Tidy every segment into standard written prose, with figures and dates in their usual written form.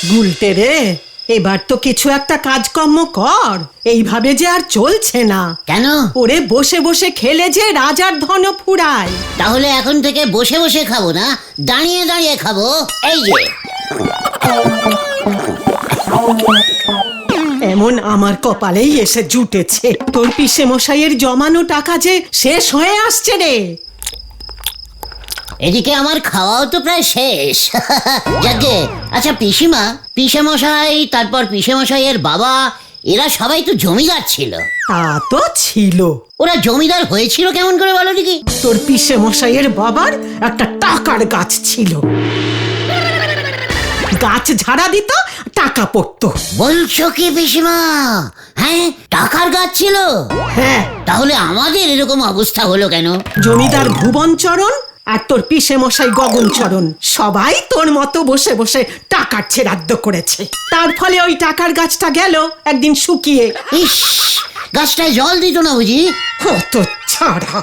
গুলটে রে, এবার তো কিছু একটা কাজকর্ম কর, এইভাবে যে আর চলছে না। কেন? ওরে বসে বসে খেলে যে রাজার ধন ফুরায়। তাহলে এখন থেকে বসে বসে খাবো না, দাঁড়িয়ে দাঁড়িয়ে খাবো। এই যে এমন আমার কপালেই এসে জুটেছে। তোর পিসে মশাইয়ের জমানো টাকা যে শেষ হয়ে আসছে রে। এদিকে আমার খাওয়াও তো প্রায় শেষ। যাকে আচ্ছা, পিসিমা, পিসে মশাই, তারপর পিসে মশাইয়ের বাবা, এরা সবাই তো জমিদার ছিল। তা তো ছিল। ওরা জমিদার হয়েছিল কেমন করে বলো দেখি? তোর পিসে মশাইয়ের বাবার একটা টাকার গাছ ছিল, গাছ ঝাড়া দিত, টাকা পড়তো। বলছো কি পিসিমা? হ্যাঁ, টাকার গাছ ছিল। হ্যাঁ, তাহলে আমাদের এরকম অবস্থা হলো কেন? জমিদার ভুবনচরণ আর তোর পিসে মশাই গগনচরণ সবাই তোর মতো বসে বসে টাকার ছেড়াদ্দ করেছে। তার ফলে ওই টাকার গাছটা গেল একদিন শুকিয়ে। ইস, গাছটায় জল দিত না বুঝি? কত ছাড়া।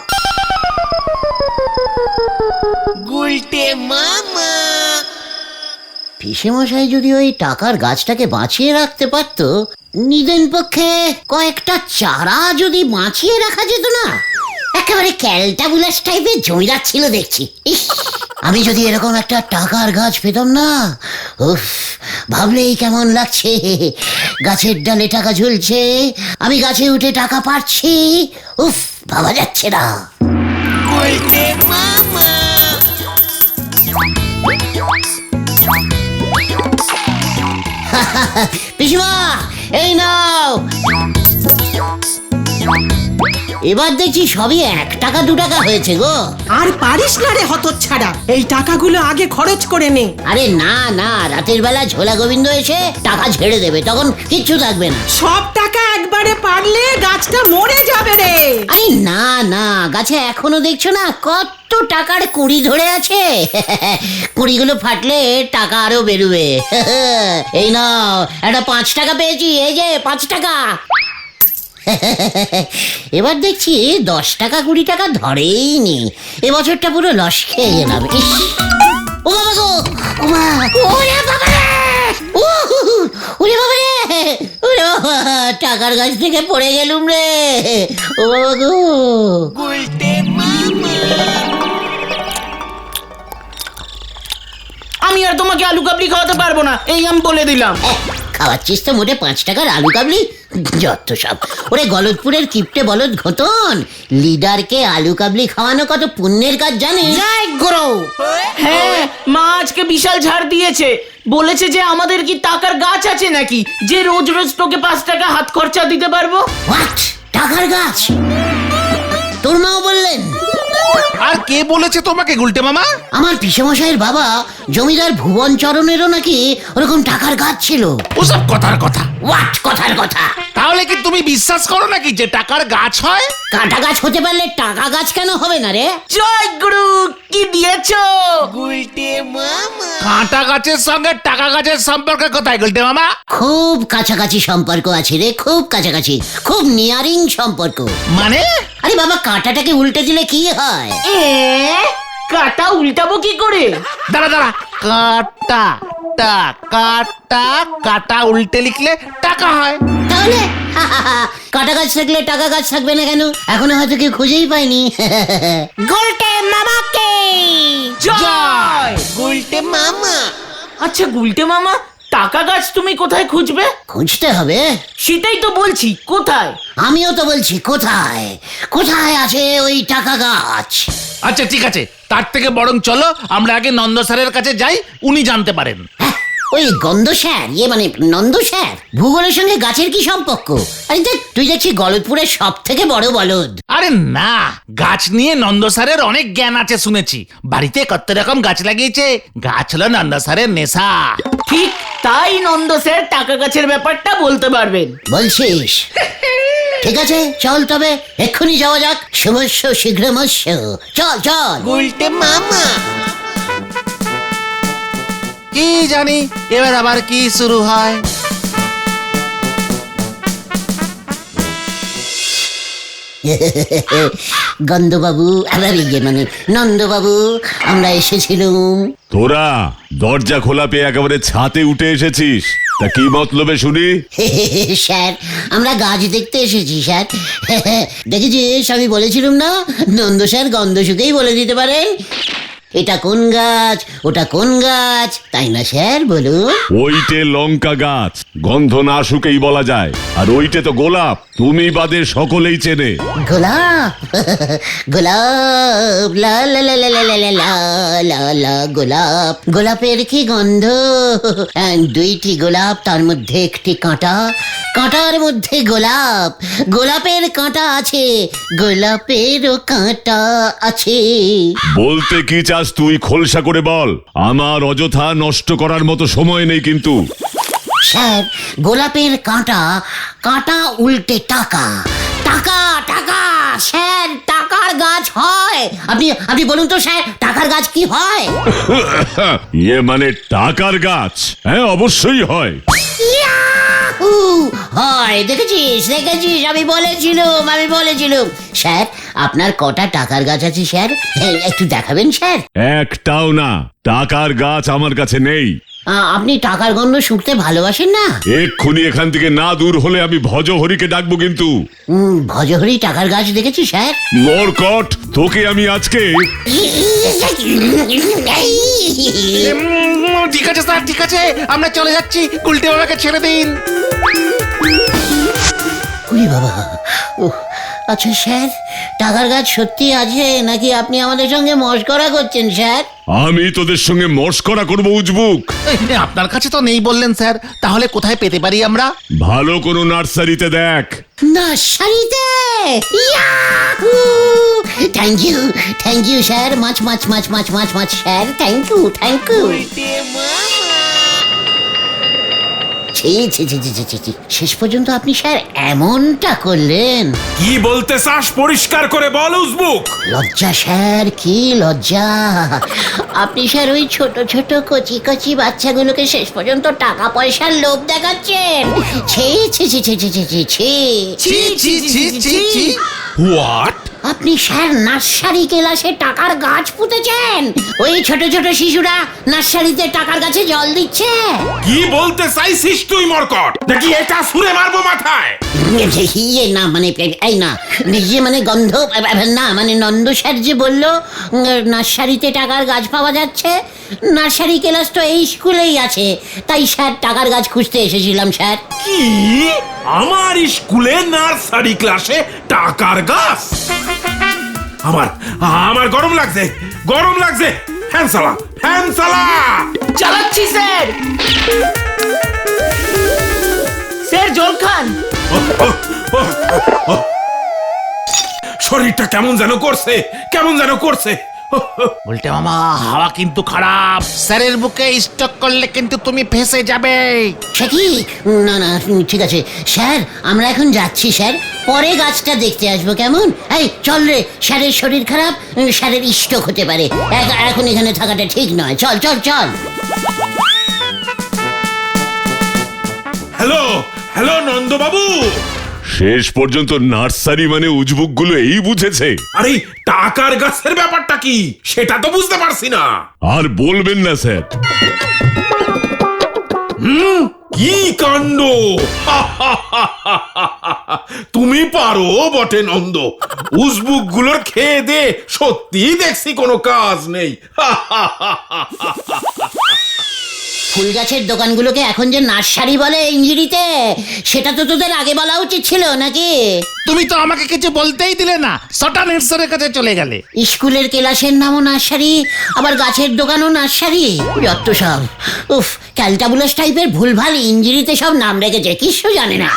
পিসেমশাই যদি ওই টাকার গাছটাকে বাঁচিয়ে রাখতে পারতো, নিদেন পক্ষে কয়েকটা চারা যদি বাঁচিয়ে রাখা যেত না। একেবারে ক্যালটাবুলাস টাইপের জমিদার ছিল দেখছি। ইস, আমি যদি এরকম একটা টাকার গাছ পেতাম না, উফ, ভাবলেই কেমন লাগছে। গাছের ডালে টাকা ঝুলছে, আমি গাছে উঠে টাকা পাচ্ছি। উফ, ভাবা যাচ্ছে না। পিসিমা, এই নাও। এবার দেখছি সবই 1 টাকা 2 টাকা হয়েছে গো। আর পারিস না রে হতচ্ছাড়া, এই টাকাগুলো আগে খরচ করে নে। আরে না না, রাতের বেলা ঝোলা গোবিন্দ এসে টাকা ঝেড়ে দেবে, তখন কিচ্ছু থাকবে না। সব টাকা একবারে পারলে গাছটা মরে যাবে রে। আরে না না, গাছে এখনো দেখছো না কত টাকার কুড়ি ধরে আছে। কুড়িগুলো ফাটলে টাকা আরো বেরোবে। এই নাও, একটা 5 টাকা পেয়েছি, এই যে 5 টাকা। এবার দেখছি 10 টাকা 20 টাকা ধরেই নি। এবছরটা পুরো লস খেয়ে গেলাম। ইস, ও বাবা গো, ও মা, ওরে বাবা রে, ওরে বাবা রে, ওরে বাবা, টাকার গাছ থেকে পড়ে গেলুম রে। ও বাবা গো। আমি আর তোমাকে আলু কাবলি খাওয়াতে পারবো না, এই আমি বলে দিলাম। খাওয়াচ্ছিস তো মোটে 5 টাকার আলু কাবলি, যত সব। ওরে গলতপুরের কিপটে বলদ ঘটন, লিডারকে আলু কাবলি খাওয়ানো কত পুণ্যের কাজ জানিস? জয় গুরু। হ্যাঁ, মা আজকে বিশাল ছাড় দিয়েছে, বলেছে যে আমাদের কি টাকার গাছ আছে নাকি যে রোজ রোজ তোকে 5 টাকা হাত খরচা দিতে পারবো। হোয়াট? টাকার গাছ? তোর মাও বললেন? আর কে বলেছে তোমাকে গুলটে মামা? আমার পিসেমশাইয়ের বাবা জমিদার ভুবনচরণেরও নাকি ওরকম টাকার গাছ ছিল। ওসব কথার কথা। হোয়াট কথার কথা? তাহলে কি তুমি বিশ্বাস করো নাকি যে টাকার গাছ হয়? কাঁটা গাছ হতে পারলে টাকা গাছ কেন হবে না রে? জয় গুরু, কি দিয়েছো? কাঁটা গাছের সঙ্গে টাকা গাছের সম্পর্ক কোথায় গুলটে মামা? খুব কাছাকাছি সম্পর্ক আছে রে, খুব কাছাকাছি, খুব নিয়ারিং সম্পর্ক। মানে? আরে বাবা, কাঁটাটাকে উল্টে দিলে কি হয়? কাটা উল্টাবো কি করে? দাঁড়া দাঁড়া, কাটা কাটা কাটা উল্টে লিখলে টাকা হয়। তাহলে কাঁটা গাছ থাকলে টাকা গাছ থাকবে না কেন? এখনো হয়তো কেউ খুঁজেই পায়নি। গোলটে মামাকে জয় গুলটে মামা। আচ্ছা গুলটে মামা, টাকা গাছ তুমি কোথায় খুঁজবে? খুঁজতে হবে। সেটাই তো বলছি, কোথায়? আমিও তো বলছি কোথায়, কোথায় আছে ওই টাকা গাছ? আচ্ছা ঠিক আছে, তার থেকে বরং চলো আমরা আগে নন্দ স্যারের কাছে যাই, উনি জানতে পারেন। হ্যাঁ, ওই গন্ধ স্যার, মানে নন্দ স্যার, ভূগোলের সঙ্গে গাছের কি সম্পর্ক? আরে দেখ, তুই দেখছি গলতপুরের সব থেকে বড় বলদ। আরে না, গাছ নিয়ে নন্দ স্যারের অনেক জ্ঞান আছে শুনেছি। বাড়িতে কত রকম গাছ লাগিয়েছে, গাছ হলো নন্দ স্যারের নেশা। ঠিক তাই, নন্দ স্যার টাকা গাছের ব্যাপারটা বলতে পারবেন। বলছিস? ঠিক আছে, চল তবে এক্ষুনি যাওয়া যাক। শুভস্য শীঘ্রমস্য, চল চল। গুলটে মামা। কি জানি এবার আবার কি শুরু হয়। গন্ধবাবু মানে নন্দবাবু, আমরা এসেছিলুম। তোরা দরজা খোলা পেয়ে একেবারে ছাতে উঠে এসেছিস, তা কি মতলবে শুনি? স্যার, আমরা গাছ দেখতে এসেছি স্যার। দেখেছিস, আমি বলেছিলাম না, নন্দ স্যার গন্ধ শুকেই বলে দিতে পারেন এটা কোন গাছ, ওটা কোন গাছ, তাই না স্যার? বলুন। ওইটে লঙ্কা গাছ, গন্ধ না শুকেই বলা যায়। আর ওইটে তো গোলাপ, তুমি বাদে সকলেই চেনে। গোলাপ, গোলাপ, লা লা লা লা লা লা লা লা লা লা, গোলাপ, গোলাপের কি গন্ধ। দুইটি গোলাপ, তার মধ্যে একটি কাঁটা, কাঁটার মধ্যে গোলাপ, গোলাপের কাঁটা আছে, গোলাপেরও কাঁটা আছে। বলতে কি চাস তুই খোলসা করে বল, আমার অযথা নষ্ট করার মতো সময় নেই কিন্তু। স্যার, গোলাপের কাঁটা, কাঁটা উল্টে টাকা, টাকা টাকা। স্যার, টাকার গাছ হয়। আপনি বলুন তো স্যার, টাকার গাছ কি হয়? ইয়ে মানে টাকার গাছ? হ্যাঁ, অবশ্যই হয়। ইয়াহু! হয়, দেখেছিস দেখেছিস, আমি বলেছিলুম। স্যার, আপনার কটা টাকার গাছ আছে স্যার? একটু দেখাবেন স্যার? একটাও না, টাকার গাছ আমার কাছে নেই। আপনি টাকার গন্ধ শুঁকতে ভালোবাসেন না? এক্ষুনি এখান থেকে না দূর হলে আমি ভজহরিকে ডাকবো কিন্তু। ভজহরি টাকার গাছ দেখেছি স্যার। মরকট, তোকে আমি আজকে। ঠিক আছে স্যার, ঠিক আছে, আমরা চলে যাচ্ছি, গুলটে বাবাকে ছেড়ে দিন। উরি বাবা, আচ্ছা স্যার, টাকার গাছ সত্যি আছে নাকি আপনি আমাদের সঙ্গে মশকরা করছেন স্যার? আমি তোদের সঙ্গে মস্করা করবো উজবুক? আপনার কাছে তো নেই বললেন স্যার, তাহলে কোথায় পেতে পারি আমরা? ভালো কোনো নার্সারিতে দেখ। নার্সারিতে? Yahoo! Thank you sir, much sir, thank you. শেষ পর্যন্ত আপনি স্যার এমনটা করলেন। কি বলতে চাস পরিষ্কার করে বল উজবুক। লজ্জা স্যার, কি লজ্জা। আপনি স্যার ওই ছোট ছোট কচি কচি বাচ্চাগুলোকে শেষ পর্যন্ত টাকা পয়সার লোভ দেখাচ্ছেন। ছি ছি ছি ছি ছি ছি ছি ছি। ছি ছি ছি ছি ছি। হোয়াট? আপনি স্যার নার্সারি ক্লাসে টাকার গাছ পুঁতেছেন। ওই ছোট ছোট শিশুরা নার্সারিতে টাকার গাছে জল দিচ্ছে। কি বলতে চাইছিস তুই মরকট? নাকি এটা ছুঁড়ে মারবো মাথায়? ইয়ে না মানে এই না, ইয়ে মানে গন্ধ না, মানে নন্দ স্যার যে বললো নার্সারিতে টাকার গাছ পাওয়া যাচ্ছে, নার্সারি ক্লাস তো এই স্কুলেই আছে, তাই স্যার টাকার গাছ খুঁজতে এসেছিলাম স্যার। কি? আমার স্কুলে নার্সারি ক্লাসে টাকার গাছ? আমার গরম লাগছে। ফ্যান চালা। চালাচ্ছি স্যার। স্যার, জল খান। শরীরটা কেমন যেন করছে। গুলটে মামা, হাওয়া কিন্তু খারাপ, স্যারের বুকে স্টক করলে কিন্তু তুমি ফেঁসে যাবে। সে কি? না ঠিক আছে স্যার, আমরা এখন যাচ্ছি স্যার, পরে গাছটা দেখতে আসবো কেমন? এই চল রে, স্যারের শরীর খারাপ, স্যারের স্ট্রোক হতে পারে, এখন এখানে থাকাটা ঠিক নয়। চল। হ্যালো নন্দবাবু। শেষ পর্যন্ত নার্সারি মানে উজবুক গুলো এই বুঝেছে। আরে টাকার গাছের ব্যাপারটা কি সেটা তো বুঝতে পারছি না। আর বলবেন না স্যার। কি কাণ্ড! তুমি পারো বটে নন্দ। উজবুক গুলোর খেয়ে দে সত্যি দেখছি কোনো কাজ নেই। ফুল গাছের দোকানগুলোকে এখন যে নার্সারি বলে ইংরেজিতে, সেটা তো তোদের আগে বলা উচিত ছিল নাকি? তুমি তো আমাকে কিছু বলতেই দিলে না, সটানের স্যারের কাছে চলে গেলে। স্কুলের ক্লাসের নামও নার্সারি, আবার গাছের দোকানও নার্সারি, যত সব। উফ, ক্যালটাবুলাস টাইপের ভুলভাল ইংরেজিতে সব নাম রেখেছে, কিছু জানে না।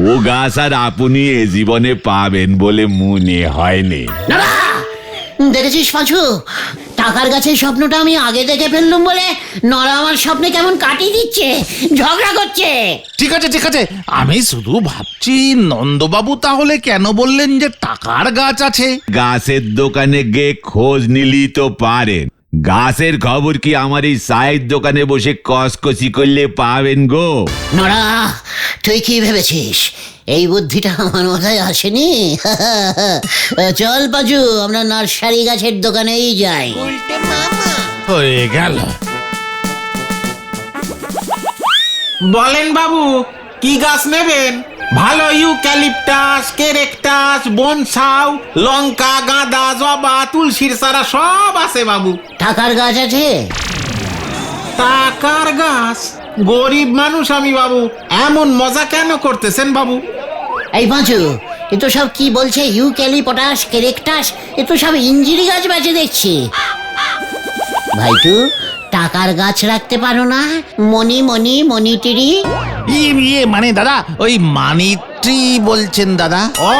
ও গাছ আর আপনি এ জীবনে পাবেন বলে মনে হয়নি। না, দেখেছিস পাঁচু, টাকার গাছের স্বপ্নটা আমি আগে দেখে ফেললুম বলে নরা আমার স্বপ্নে কেমন কাটিয়ে দিচ্ছে, ঝগড়া করছে। ঠিক আছে, আমি শুধু ভাবছি নন্দবাবু তাহলে কেন বললেন যে টাকার গাছ আছে? গাছের দোকানে গিয়ে খোঁজ নিলি তো পারেন। গাছের খবর কি আমার এই চায়ের দোকানে বসে কসকসি করলে পাবেন গো? নরা, তুই কি ভেবেছিস এই বুদ্ধিটা আমার মাথায় আসেনি। চল পাজু, আমরা নার্সারি গাছের দোকানেই যাই। হয়ে গেল। বলেন বাবু, কি গাছ নেবেন? ভালো ইউক্যালিপটাস, কেরেকটাস, বনসাউ, লঙ্কা, গাঁদা, জবা, তুলসীর চারা সব আছে বাবু। টাকার গাছ আছে? টাকার গাছ? গরিব মানুষ আমি বাবু, এমন মজা কেন করতেছেন বাবু? এই পাঁচু, এ তো সব কি বলছে ইউক্যালিপটাস, কেরেকটাস, এ তো সব ইঞ্জিরি গাছ বেঁচে দেখছি। ভাইটু, টাকার গাছ রাখতে পারো না? মনিটিরি। মানে দাদা, ওই মানি ট্রি বলছেন দাদা? ও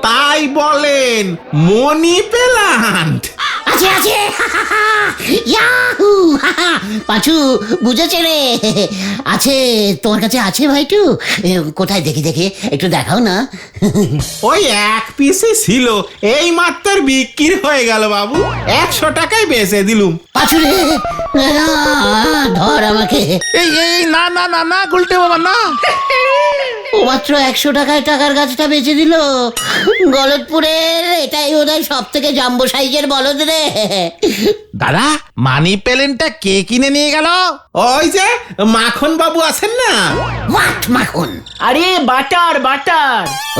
তাই বলেন, মনি প্ল্যান্ট আছে আছে। ইয়াহু! পাঁচু বুঝেছে রে, আছে। তোমার কাছে আছে ভাইটু? কোথায় দেখি দেখি, একটু দেখাও না। ওই এক পিসই ছিল, এই মাত্র বিক্রি হয়ে গেল বাবু। 100 টাকায় বেচে দিলুম। পাঁচু রে, ধর আমাকে। এই এই না না না না গুলটে বাবা না। ও মাত্র 100 টাকায় টাকার গাছটা বেচে দিল। গলতপুরের এটাই বোধহয় সব থেকে জাম্বো সাইজের বলদ রে। দাদা, মানি প্ল্যান্টটা কে কিনে নিয়ে গেল? ওই যে মাখন বাবু আছেন না? হোয়াট মাখন? আরে বাটার।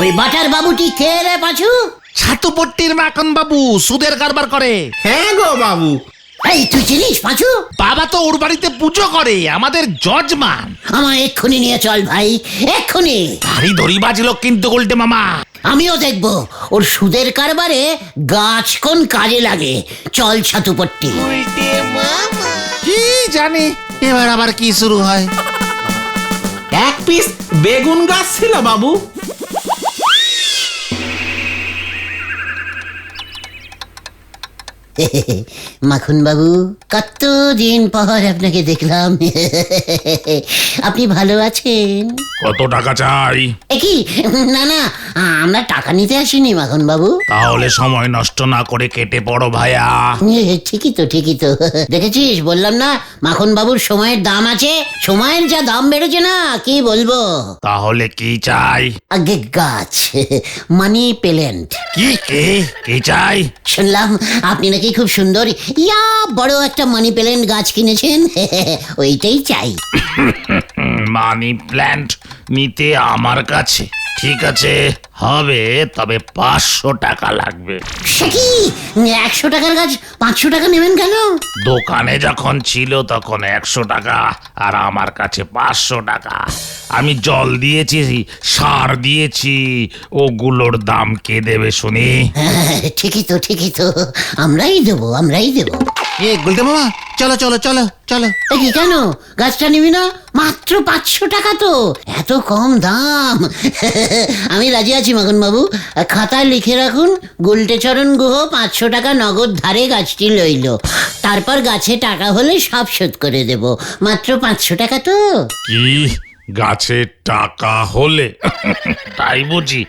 ওই বাটার বাবুটি কে রে পাঁচু? ছাতুপট্টির মাখন বাবু, সুদের কারবার করে। হ্যাঁ গো বাবু। এই তুই চিনিস পাঁচু? বাবা তো ওর বাড়িতে পুজো করে, আমাদের জজমান। আমার এক্ষুনি নিয়ে চল ভাই, এক্ষুনি। ভারী দড়ি বাজলো কিন্তু গুলটে মামা। আমিও দেখবো ওর সুদের কারবারে গাছ কোন কাজে লাগে। চল ছাতুপট্টি। কি জানি এবার আবার কি শুরু হয়। এক পিস বেগুন গাছ ছিল বাবু। মাখন বাবু, কতদিন পর আপনাকে দেখলাম। আপনি ভালো আছেন? কত টাকা চাই? কি না না, আমরা টাকা নিতে আসিনি মাখন বাবু। তাহলে সময় নষ্ট না করে কেটে পড়ো ভাইয়া। ঠিকই তো দেখেছিস, বললাম না মাখন বাবুর সময়ের দাম আছে। সময়ের যা দাম বেড়েছে না, কি বলবো। তাহলে কি চাই? আগে গাছ, মানি প্ল্যান্ট। কি চাই? শুনলাম আপনি নাকি খুব সুন্দর ইয়া বড় একটা মানি প্ল্যান্ট গাছ কিনেছেন। ওইটাই চাই। মানি প্ল্যান্ট নিতে আমার কাছে? ঠিক আছে, হবে, তবে 500 টাকা লাগবে। সে কি, 100 টাকার গাছ 500 টাকা নেবেন কেন? দোকানে যখন ছিল তখন 100 টাকা, আর আমার কাছে 500 টাকা। আমি জল দিয়েছি, সার দিয়েছি, ওগুলোর দাম কে দেবে শুনি? ঠিকই তো আমরাই দেবো। এ গুলটে মামা, চলো চলো চলো চলো। কি কেন, গাছটা নিবি না? মাত্র 500 টাকা তো, এত কম দাম। আমি রাজি আছি মাখন বাবু। খাতায় লিখে রাখুন, গুলটেচরণ গুহ 500 টাকা নগদ ধারে গাছটি লইল। তারপর গাছে টাকা হলে সব শোধ করে দেব। মাত্র 500 টাকা তো। কি গাছের টাকা হলে? তাই বুঝি?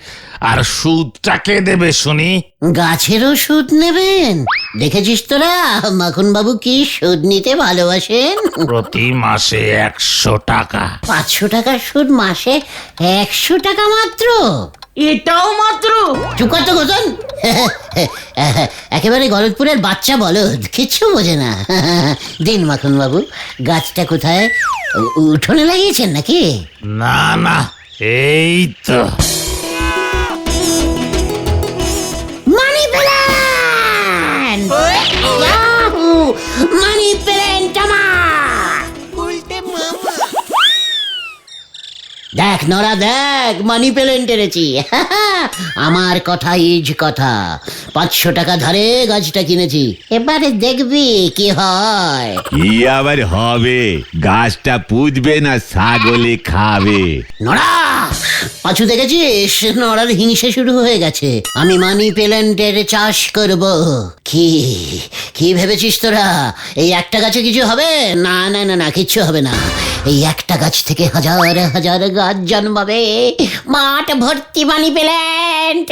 আর সুদটাকে দেবে শুনি? গাছেরও সুদ নেবেন? দেখেছিস তোরা মাখন বাবু কি সুদ নিতে ভালোবাসেন। প্রতি মাসে 100 টাকা। 500 টাকার সুদ মাসে 100 টাকা মাত্র? এটাও মাত্র? চুপ তো গোতন। একেবারে গলতপুরের বাচ্চা বলদ, কিচ্ছু বোঝে না। দিন মাখন বাবু, গাছটা কোথায়? উঠোনে লাগিয়েছেন নাকি? না না, এই তো। Money plant! Yahoo! Money plant আমার! দেখ নরা, দেখ মানি প্ল্যান্ট এনেছি। আমার কথা ইজ কথা। 500 টাকা ধারে গাছটা কিনেছি, এবারে দেখবি কি হয়। কি আবার হবে? গাছটা পুঁতবে না ছাগলে খাবে? নড়া, পাঁচু দেখেছিস, নড়ার হিংসে শুরু হয়ে গেছে। আমি মানি প্ল্যান্টের চাষ করব। কি ভেবেছিস তোরা? এই একটা গাছে কিছু হবে? না না না না, কিচ্ছু হবে না। এই একটা গাছ থেকে হাজার হাজার গাছ জন্মাবে। মাঠ ভর্তি মানি প্ল্যান্ট।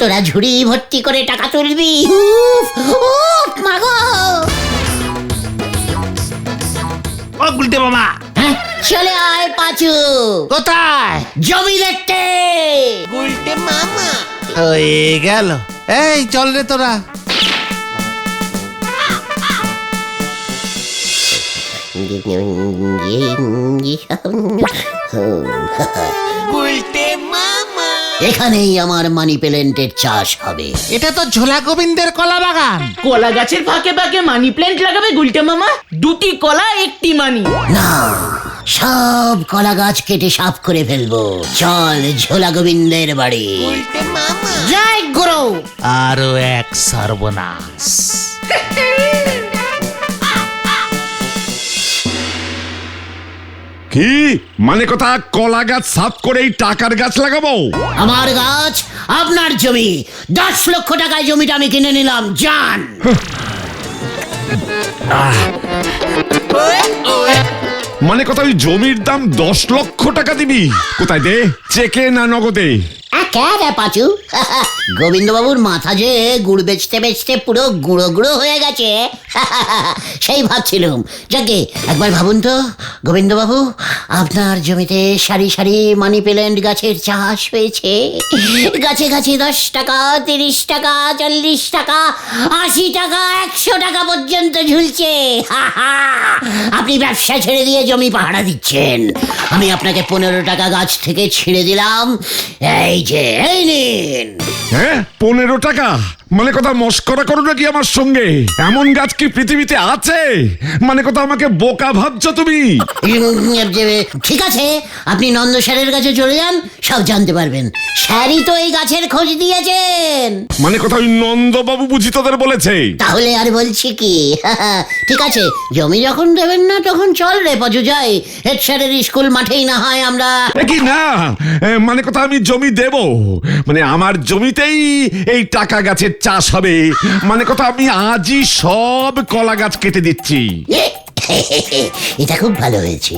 তোরা ঝুড়ি ভর্তি করে টাকা তুলবি। উফ উফ মাগো। ও গুলটে মামা, হ্যাঁ, চলে আয় পাঁচু। কোথায়? জমি দেখতে। হয়ে গেল। এই চল রে তোরা। এখানেই আমার মানি প্ল্যান্টের চাষ হবে। এটা তো ঝোলা গোবিন্দের কলা বাগান। কলা গাছের ফাঁকে ফাঁকে মানি প্ল্যান্ট লাগাবে গুলটে মামা? দুটি কলা একটি মানি। না, সব কলা গাছ কেটে সাফ করে ফেলবো। চল ঝোলা গোবিন্দের বাড়ি। জয় গুরু। আরো এক সর্বনাশ। কি মানে কথা, কলা গাছ সাফ করে এই টাকার গাছ লাগাবো? আমার গাছ আপনার জমি। 10 লক্ষ টাকায় জমিটা আমি কিনে নিলাম। যান। মানে কথা, ওই জমির দাম 10 লক্ষ টাকা দিবি? কোথায় দে, চেকে না নগদে? পাচু, গোবিন্দবাবুর মাথা যে গুড় বেচতে বেচতে পুরো গুঁড়ো গুঁড়ো হয়ে গেছে। সেই ভাবছিলাম, যাকে একবার ভাবুন তো গোবিন্দবাবু, আপনার জমিতে সারি সারি মানি প্ল্যান্ট গাছের চাষ হয়েছে। গাছে গাছে 10 টাকা, 30 টাকা, 40 টাকা, 80 টাকা, 100 টাকা পর্যন্ত ঝুলছে। আপনি ব্যবসা ছেড়ে দিয়ে জমি পাহারা দিচ্ছেন। আমি আপনাকে 15 টাকা গাছ থেকে ছিঁড়ে দিলাম। এই যে, এই নিন। হ্যাঁ, 15 টাকা? মানে কথা, মস্করা করো নাকি আমার সঙ্গে? এমন গাছ কি পৃথিবীতে আছে? মানে কথা, আমাকে বোকা ভাবছো তুমি? ঠিক আছে, আপনি নন্দ স্যারের কাছে চলে যান, সব জানতে পারবেন। স্যারই তো এই গাছের খোঁজ দিয়েছেন। মানে কথা, ওই নন্দবাবু বুঝি তোদের বলেছে? তাহলে আর বলছি কি? ঠিক আছে, জমি যখন দেবেন না তখন চল রে পাজু, যাই হেড স্যারের স্কুল মাঠেই না হয় আমরা। কি না, মানে কথা, আমি জমি দেব, মানে আমার জমিতেই এই টাকা গাছের চাষ হবে। মানে কথা, আমি আজই সব কলা গাছ কেটে দিচ্ছি। এটা খুব ভালো হয়েছে।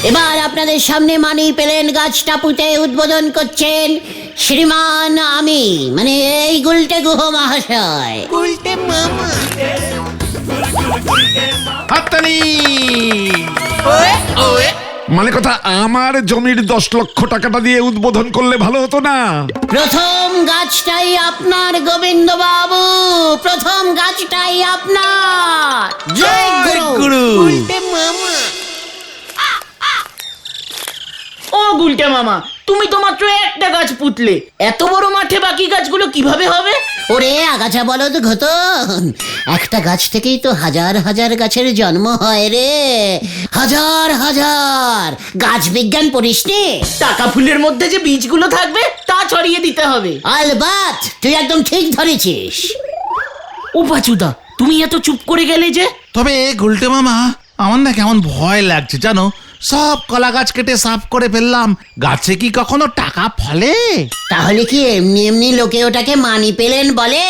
এবার আপনাদের সামনে মানি প্ল্যান্ট গাছটা পুঁতে উদ্বোধন করছেন শ্রীমান আমি, মানে এই গুলটে গুহ মহাশয়। হাততালি। মানে কথা, আমার জমির 10 লক্ষ টাকাটা দিয়ে উদ্বোধন করলে ভালো হতো না? প্রথম গাছটাই আপনার গোবিন্দ বাবু, প্রথম গাছটাই আপনার। জয় গুরু। ও গুলটে মামা, তুমি তো মাত্র একটা গাছ পুতলে, এত বড় মাঠে বাকি গাছগুলো কিভাবে হবে? ওরে আগাছা বলদ ঘটন, একটা গাছ থেকেই তো হাজার হাজার গাছের জন্ম হয় রে। হাজার হাজার। গাছ বিজ্ঞান পড়িস নি? টাকা ফুলের মধ্যে যে বীজগুলো থাকবে তা ছড়িয়ে দিতে হবে। আলবাত, তুই একদম ঠিক ধরেছিস। ও পাচুদা, তুমি এত চুপ করে গেলে যে? তবে গুলটে মামা, আমার না কেমন ভয় লাগছে জানো। সব কলা গাছ কেটে সাফ করে ফেললাম, গাছে কি কখনো টাকা ফলে? তাহলে কি এমনি এমনি লোকে ওটাকে মানি পেলেন বলে?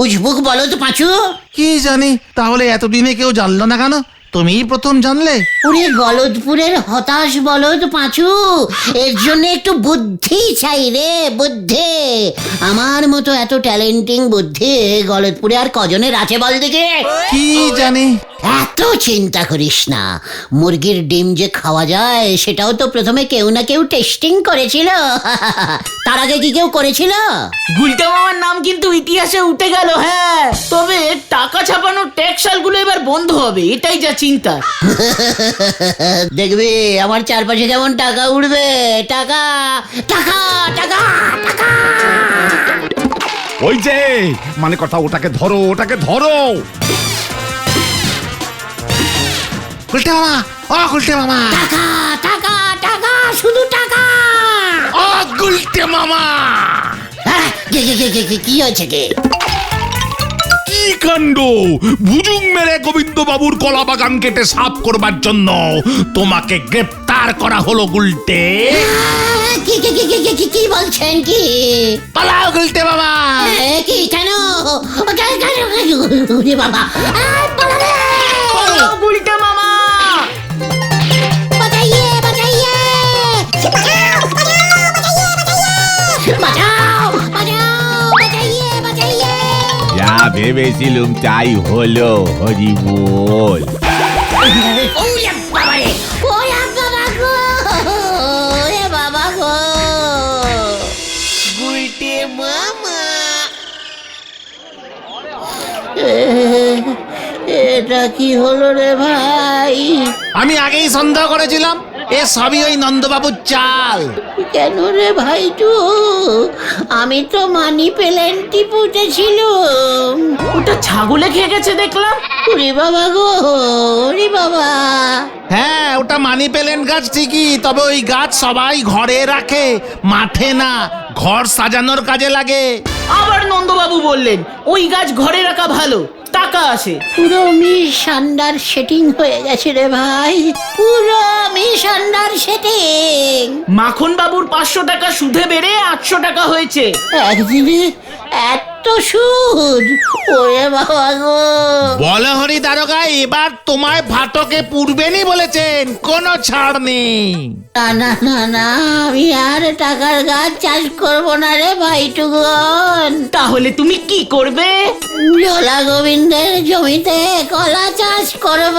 উজবুক বলো তো পাঁচু। কি জানি, তাহলে এতদিনে কেউ জানলো না কেন? তুমিই প্রথম জানলে। ওরে গলদপুরের হতাশ বলদ পাঁচু, এর জন্য একটু বুদ্ধি চাই রে, বুদ্ধি। আমার মতো এত ট্যালেন্টিং বুদ্ধি গলদপুরে আর কজনের আছে বল দিকে? কি জানি। এত চিন্তা করিস না, মুরগির ডিম যে খাওয়া যায় সেটাও তো প্রথমে কেউ না কেউ টেস্টিং করেছিল। তার আগে কি কেউ করেছিল? গুলটে মামার নাম কিন্তু ইতিহাসে উঠে গেল। হ্যাঁ, তবে টাকা ছাপানোর ট্যাক্সালগুলো এবার বন্ধ হবে, এটাই যা চিন্তা। দেখবি আমার চারপাশে কেমন টাকা উঠবে। টাকা টাকা টাকা টাকা। ওই যে, মানে কথা, ওটাকে ধরো, ওটাকে ধরো। গুলটে মামা, ও গুলটে মামা। টাকা টাকা টাকা, শুধু টাকা। ও গুলটে মামা, হ্যাঁ, কি হয়েছে কে? কি কাণ্ড! ভুজুং মেরে গোবিন্দ বাবুর কলা বাগান কেটে সাফ করবার জন্য তোমাকে গ্রেপ্তার করা হলো গুলটে। কি বলছেন কি? পালাও গুলটে মামা। কি কেন? বাবা, ও গুলটে মামা! বাঁচাইয়ে বাঁচাইয়ে, বাঁচাও বাঁচাও। ভেবেছিলুম তাই হলো, হরি বল। ওরে বাবারে, ওরে বাবা গো, ওরে বাবা গো। এটা কি হলো রে ভাই? আমি আগেই সন্দেহ করেছিলাম এ সবই ওই নন্দবাবুর চাল। কেন রে ভাইটু? আমি তো মানি প্লেনটি পুঁতেছিলুম। ওটা ছাগলে খেয়ে গেছে দেখলাম। ওরে বাবা গো, ওরে বাবা। হ্যাঁ, ওটা মানি প্ল্যান্ট গাছ ঠিকই, তবে ওই গাছ সবাই ঘরে রাখে, মাঠে না। ঘর সাজানোর কাজে লাগে। আবার নন্দবাবু বললেন ওই গাছ ঘরে রাখা ভালো, টাকা আসে। পুরো মিশান্ডার সেটিং হয়ে গেছে রে ভাই, পুরো মিশান্ডার সেটিং। মাখন বাবুর 500 টাকা সুদে বেড়ে 800 টাকা হয়েছে। একদিনে এত সুদ? ওরে বাবা গো। বলো হরি দারোগা, এবার তোমায় ফাটকে পুরবেনই বলেছেন, কোনো ছাড় নেই। না না না না, আমি আর টাকার গাছ চাষ করব না রে ভাইটুগন। তাহলে তুমি কি করবে? জলা গোবিন্দের জমিতে কলা চাষ করব।